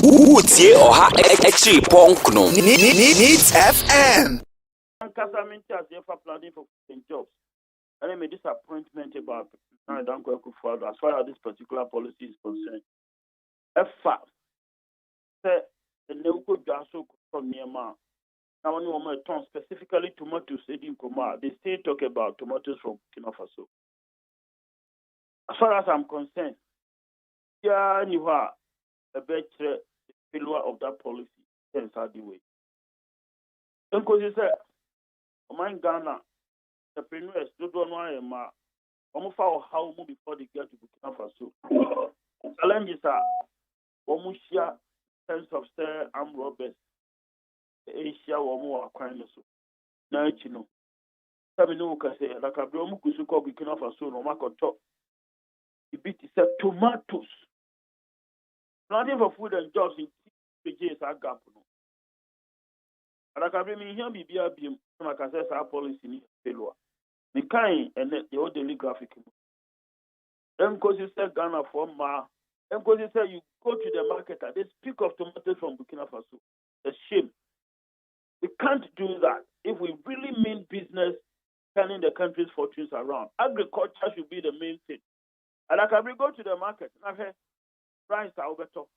Utie oha extra punk no. Needs FM. Casamenti as if planning for jobs. And I made disappointment about I don't go further as far as this particular policy is concerned. A fact that the Neuko Jaso from Myanmar. Now, when you turn specifically tomatoes, they still talk about tomatoes from Burkina Faso. As far as I'm concerned, yeah, you are a better failure of that policy. Hence, how the way. Then, because you said, "My Ghana, entrepreneurs don't know almost how move before they get to Burkina Faso. Challenges are almost share sense of armed robbers. Asia or more crime so. Now you know. Some know can say like a bromu kusuko Burkina Faso no market top. It beat is tomatoes. Planting for food and jobs in PJs are gap. And I can bring here BBM like I said our policy in failure. The kind and the old daily graphic. Then because you say Ghana for Ma, then because you say you go to the market and they speak of tomatoes from Burkina Faso. It's a shame. We can't do that if we really mean business, turning the country's fortunes around. Agriculture should be the main thing. And like we go to the market, I say, rice are over top.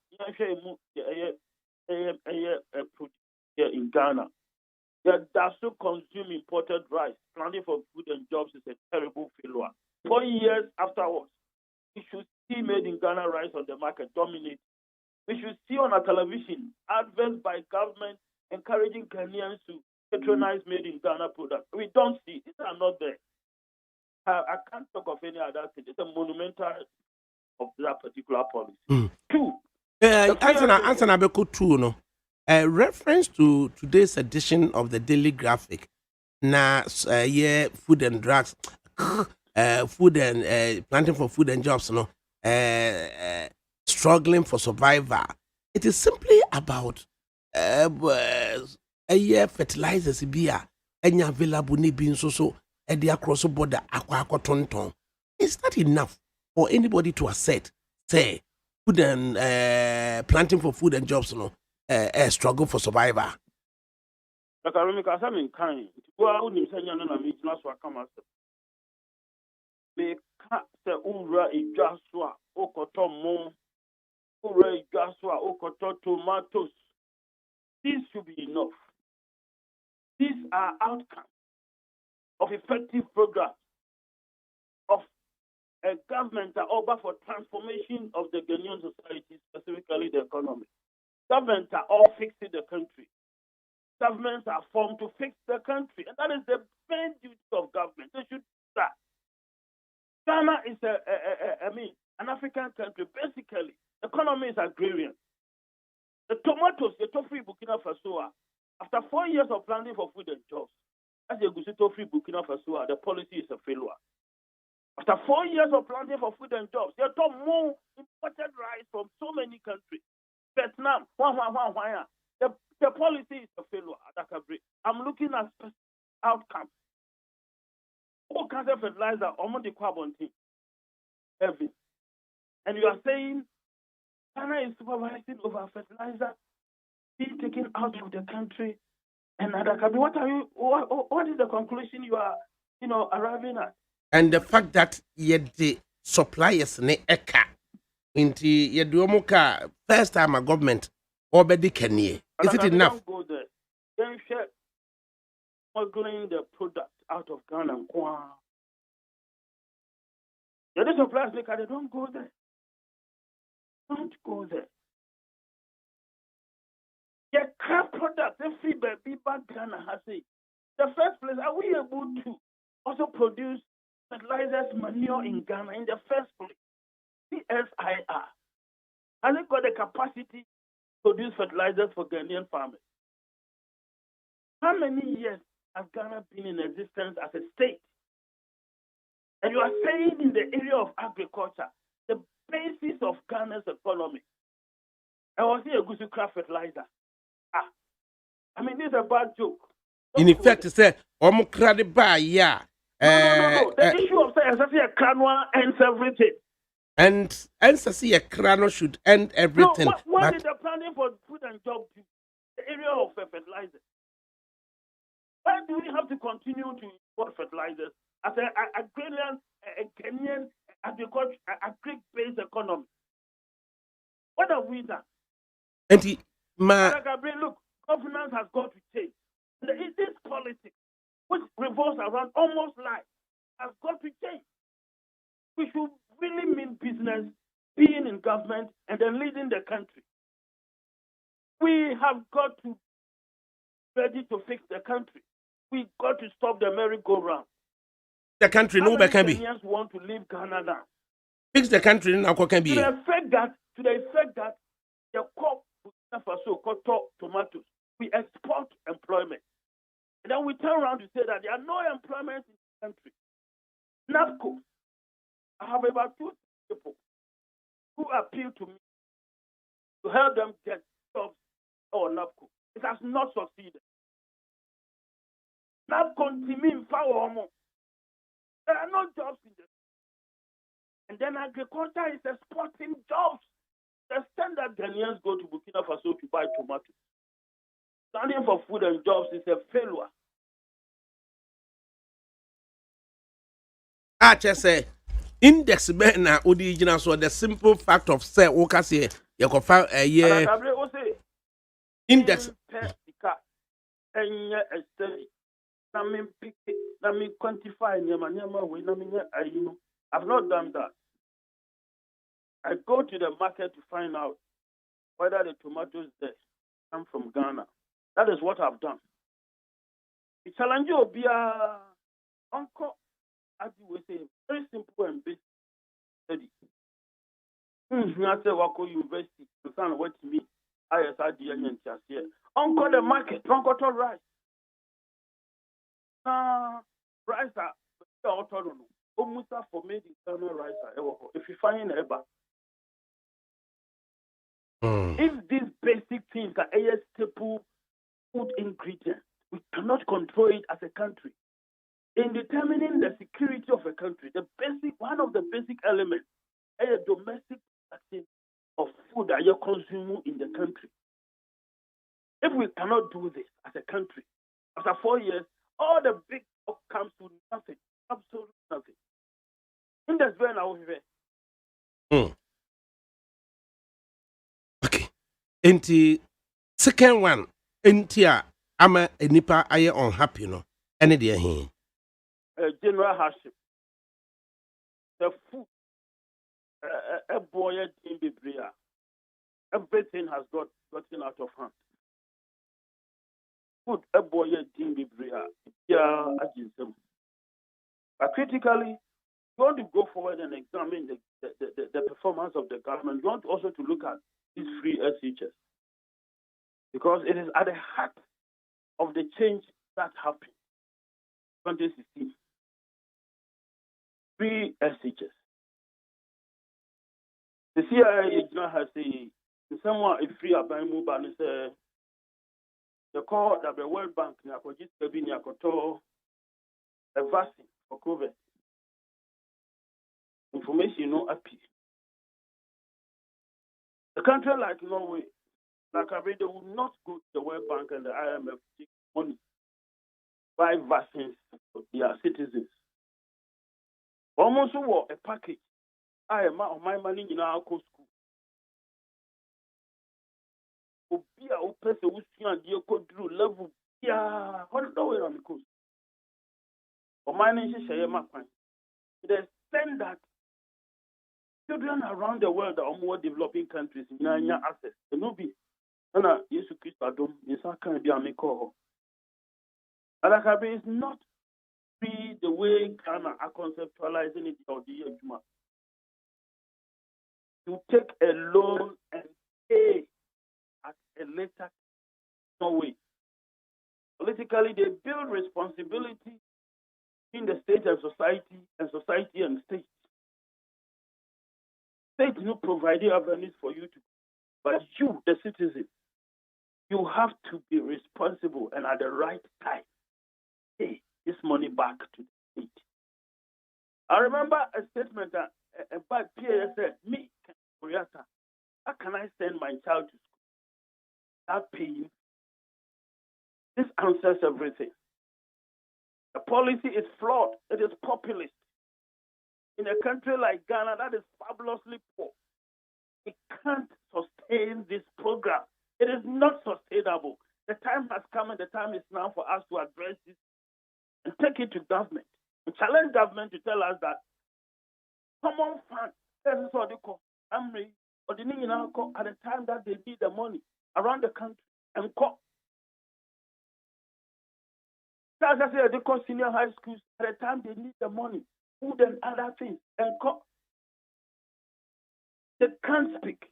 Here in Ghana, that still consume imported rice. Planning for food and jobs is a terrible failure. 4 years afterwards, we should see made in Ghana rice on the market dominate. We should see on our television adverts by government encouraging Ghanaians to patronize made in Ghana products. We don't see. These are not there. I can't talk of any other thing. It's a monumental of that particular policy. Two. Answer Nabeko 2, no. Reference to today's edition of the Daily Graphic. Food and drugs, food and planting for food and jobs, no. Struggling for survival. It is simply about fertilizers beer available ni being so across the border aqua. Is that enough for anybody to assert say food and planting for food and jobs struggle for survival? Like I remember some kind well ni senya na me na so aka master me ka se ura idwaso a okoto mo ura idwaso a okoto tomatoes. This should be enough. These are outcomes of effective programs of a government that offer for transformation of the Ghanaian society, specifically the economy. Governments are all fixing the country. Governments are formed to fix the country, and that is the main duty of government. They should do that. Ghana is an African country. Basically, the economy is agrarian. The tomatoes, the tofu Burkina Faso, after 4 years of planning for food and jobs, as the tofu Burkina Faso, the policy is a failure. After 4 years of planning for food and jobs, they took more imported rice from so many countries. Vietnam, the policy is a failure. I'm looking at outcomes. All kinds of fertilizer, almost the carbon thing. Heavy. And you are saying Ghana is supervising over fertilizer being taken out of the country. And what is the conclusion you are, arriving at? And the fact that the suppliers ne eka into yeduomuka first time a government already can ye. Is it enough? Don't go there. Then share smuggling the product out of Ghana. The suppliers they don't go there. Don't go there. The crap product, the free baby back Ghana has it. The first place, are we able to also produce fertilizers, manure in Ghana in the first place? CSIR. Has it got the capacity to produce fertilizers for Ghanaian farmers? How many years has Ghana been in existence as a state? And you are saying in the area of agriculture, the basis of Ghana's economy. I was here a good craft fertilizer. This is a bad joke. In effect, to say, No. The issue of saying a canwa ends everything. And NCC Ekrano should end everything. No, what but is the planning for food and job do? The area of fertilizer. Why do we have to continue to import fertilizers as an agrarian, a Kenyan agriculture, agri-based economy? What have we done? And Look, governance has got to change. This politics, which revolves around almost life, has got to change. We should really mean business, being in government, and then leading the country. We have got to be ready to fix the country. We got to stop the merry-go-round. The country no can be. Kenyans want to leave Ghana now. Fix the country now can be. To the effect that the crop tomatoes, we export employment. And then we turn around to say that there are no employment in the country. NAPCO, I have about 2 people who appeal to me to help them get jobs or NAPCO. It has not succeeded. NAPCO team power. There are no jobs in this. And then agriculture is exporting jobs. The standard Ghanaians go to Burkina Faso to buy tomatoes. Standing for food and jobs is a failure. I just say index na original so the simple fact of say okay say you can find a year index quantify I've not done that. I go to the market to find out whether the tomatoes there come from Ghana. That is what I've done. The challenge will be uncle, as you will say, very simple and basic study. I say Wako University, son what to me, ISID and here. Uncle the market, uncle to rice. Rice are autonomous. Almost for made in Ghana rice. If you find a eba. If these basic things are a staple food ingredients, we cannot control it as a country. In determining the security of a country, one of the basic elements is a domestic production of food that you consume in the country. If we cannot do this as a country, after 4 years, all the big stuff comes to nothing, absolutely nothing. In this way now, okay. And the second one, I'm a nipa I unhappy no. Any day here. General hardship. The food, a boy in Biblia, everything has gotten out of hand. Food, a boy in Biblia, but critically, you want to go forward and examine the performance of the government. You want also to look at these free SHS. Because it is at the heart of the change that happened in 2016. Free SHS. The CIA has said, someone is free about move and say, the call that the World Bank a vaccine for COVID. Information no appeal. A country like Norway, like they will not go to the World Bank and the IMF to take money, buy vaccines for their citizens. Almost a package. I am on my money in our school. Be a person who see and you go through level. Yeah, what the way on the coast? For my nation, share my point. To the extent that children around the world are more developing countries in access. The Nubi, and Jesus Christ, Adam, is not kind of be a meko. Alakabe is not free the way Ghana are conceptualizing it or the Juma. You take a loan and pay at a later no way. Politically, they build responsibility in the state and society and state. State no providing avenues for you to, but you, the citizen, you have to be responsible and at the right time pay this money back to the state. I remember a statement that by PSS, me, Koreata, how can I send my child to school? That paying. This answers everything. The policy is flawed. It is populist. In a country like Ghana that is fabulously poor, it can't sustain this program. It is not sustainable. The time has come and the time is now for us to address this and take it to government. We challenge government to tell us that common funds, this is what they call AMRI, or the at the time that they need the money around the country and call. As I say, they call senior high schools at the time they need the money, food and other things, and call. They can't speak.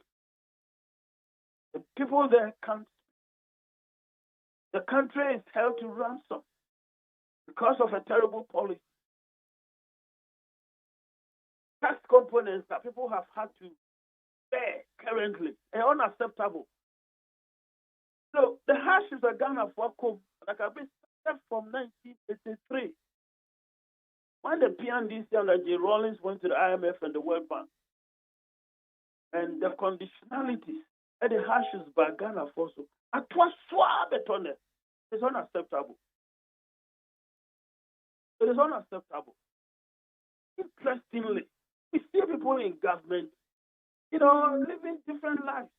The people there can't speak. The country is held to ransom because of a terrible policy. Tax components that people have had to bear currently are unacceptable. So the hashes of Ghana for Kum, like I've been started from 1983, when the PNDC and J. Rawlings went to the IMF and the World Bank, and the conditionalities and the hashes by Ghana for so, it is unacceptable. It is unacceptable. Interestingly, we see people in government, living different lives.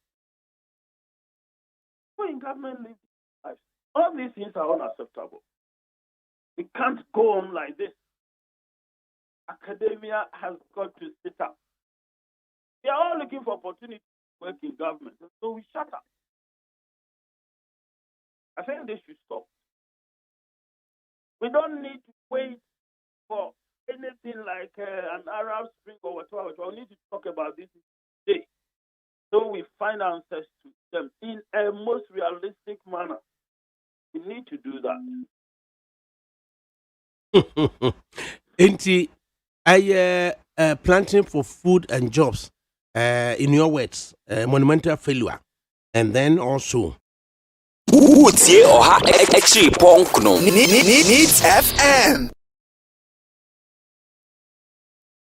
People in government live different lives. All these things are unacceptable. We can't go on like this. Academia has got to sit up. We are all looking for opportunity to work in government, so we shut up. I think they should stop. We don't need to wait for anything like an Arab Spring or whatever. We need to talk about this today. So we find answers to them in a most realistic manner. We need to do that. Auntie, I planting for food and jobs, in your words, monumental failure. And then also Utie Oha Extreme Punk no Needs FM.